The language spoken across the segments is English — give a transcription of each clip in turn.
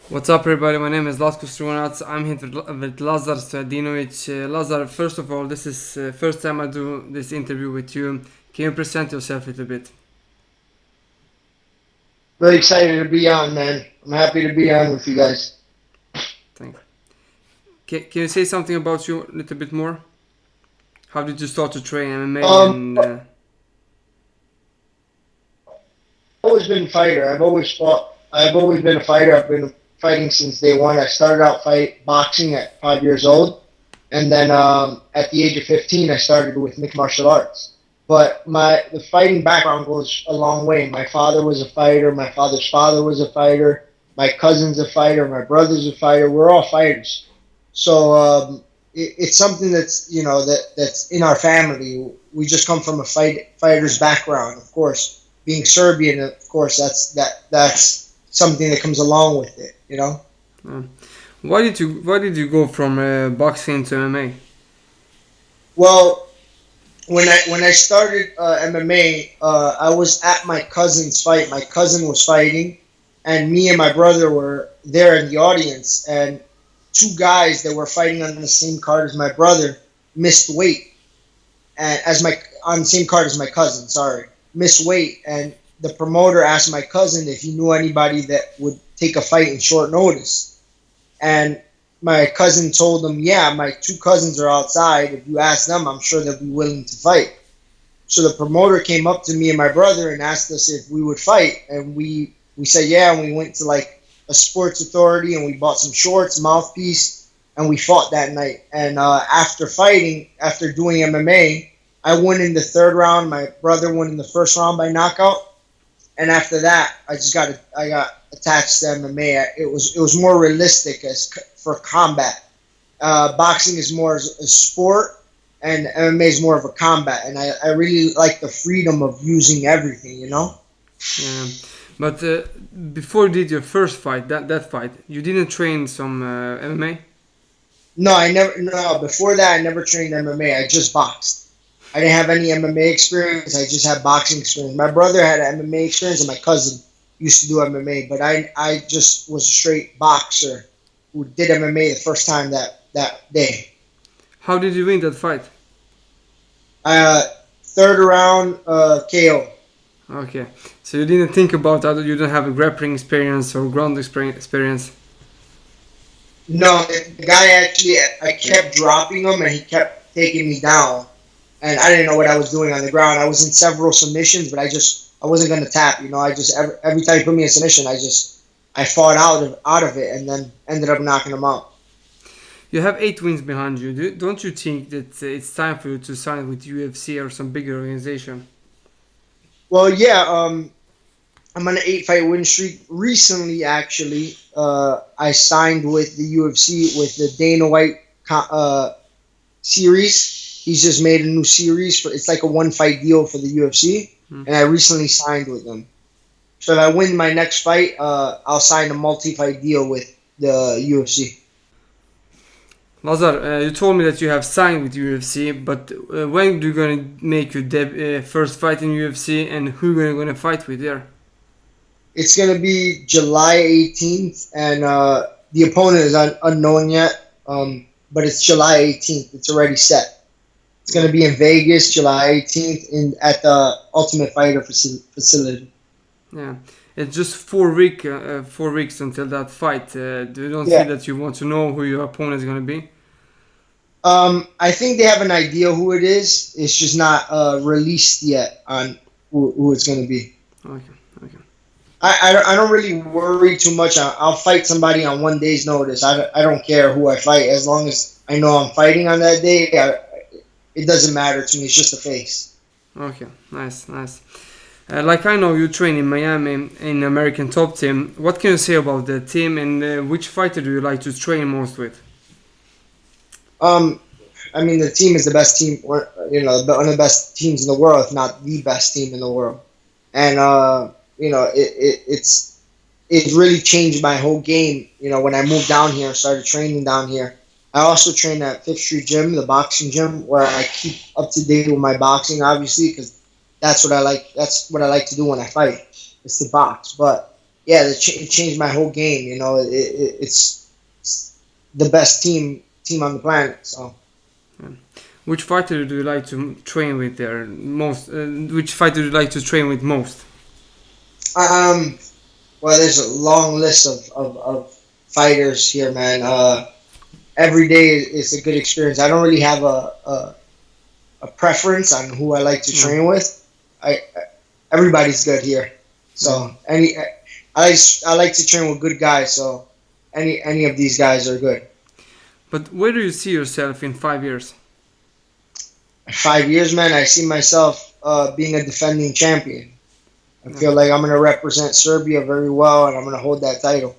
What's up, everybody? My name is Lazar Stojadinovic. I'm here with Lazar Stojadinovic. Lazar, first of all, this is first time I do this interview with you. Can you present yourself a little bit? Really excited to be on, man. I'm happy to be on with you guys. Thanks. Can you say something about you a little bit more? How did you start to train MMA and I've always been a fighter. I've always fought. I've always been a fighter. I've been fighting since day one. I started out boxing at 5 years old, and then at the age of 15, I started with mixed martial arts. But the fighting background goes a long way. My father was a fighter. My father's father was a fighter. My cousin's a fighter. My brother's a fighter. We're all fighters. So it's something that's in our family. We just come from a fighter's background, of course. Being Serbian, of course, that's something that comes along with it, you know. uh, why did you go from boxing to MMA? Well, when I started MMA, I was at my cousin's fight. My cousin was fighting, and me and my brother were there in the audience. And two guys that were fighting on the same card as my brother missed weight, and as my on the same card as my cousin. Sorry, missed weight, and the promoter asked my cousin if he knew anybody that would take a fight in short notice. And my cousin told him, "Yeah, my two cousins are outside. If you ask them, I'm sure they'll be willing to fight." So the promoter came up to me and my brother and asked us if we would fight, and we said yeah, and we went to like a sports authority and we bought some shorts, mouthpiece, and we fought that night. And after fighting, after doing MMA, I won in the third round. My brother won in the first round by knockout, and after that, I got attached to MMA. It was more realistic for combat. Boxing is more as a sport, and MMA is more of a combat. And I really like the freedom of using everything, you know. Yeah. But before you did your first fight, that fight, you didn't train some MMA? No, I never. No, before that, I never trained MMA. I just boxed. I didn't have any MMA experience. I just had boxing experience. My brother had MMA experience, and my cousin used to do MMA. But I just was a straight boxer who did MMA the first time that day. How did you win that fight? Uh, Third round KO. Okay, so you didn't think about that. You don't have a grappling experience or ground experience. No, the guy actually, I kept dropping him, and he kept taking me down, and I didn't know what I was doing on the ground. I was in several submissions, but I wasn't gonna tap. You know, I just every time he put me in submission, I fought out of it, and then ended up knocking him out. You have 8 wins behind you. Don't you think that it's time for you to sign with UFC or some bigger organization? Well, yeah, I'm on an 8 fight win streak. Recently, actually, I signed with the UFC with the Dana White series. He's just made a new series for it's like a 1 fight deal for the UFC, Hmm. and I recently signed with them. So if I win my next fight, I'll sign a multi-fight deal with the UFC. Lazar, you told me that you have signed with UFC, but when are you gonna make your first fight in UFC, and who are you gonna fight with there? It's gonna be July 18th, and the opponent is unknown yet. But it's July 18th. It's already set. It's gonna be in Vegas, July 18th, in at the Ultimate Fighter facility. Yeah, it's just 4 week, 4 weeks until that fight. Do you don't feel Yeah. that you want to know who your opponent is gonna be? I think they have an idea who it is. It's just not released yet on who it's gonna be. Okay, okay. I don't really worry too much. I'll fight somebody on 1 day's notice. I don't care who I fight as long as I know I'm fighting on that day. It doesn't matter to me. It's just a face. Okay, nice, nice. Like I know you train in Miami in American Top Team. What can you say about the team, and which fighter do you like to train most with? Um, I mean, the team is the best team, or one of the best teams in the world, if not the best team in the world. And it really changed my whole game. You know, when I moved down here, started training down here. I also train at Fifth Street Gym, the boxing gym, where I keep up to date with my boxing, obviously, because that's what I like. That's what I like to do when I fight, is to box. But yeah, it changed my whole game. You know, it's the best team on the planet. So Which fighter do you like to train with there most? Which fighter do you like to train with most? um, well, there's a long list of fighters here, man. Every day is a good experience. I don't really have a preference on who I like to Yeah, train with. I everybody's good here. yeah. So I like to train with good guys. So any of these guys are good. But where do you see yourself in 5 years? 5 years, man, I see myself being a defending champion. I Yeah. feel like I'm gonna represent Serbia very well, and I'm gonna hold that title.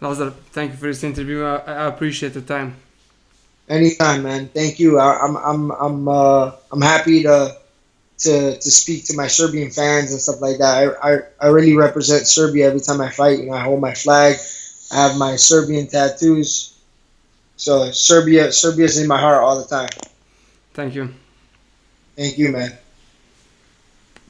Lazar, thank you for this interview. I appreciate the time. Anytime, man. Thank you. I'm happy to speak to my Serbian fans and stuff like that. I really represent Serbia every time I fight. You know, I hold my flag. I have my Serbian tattoos. So Serbia's in my heart all the time. Thank you. Thank you, man.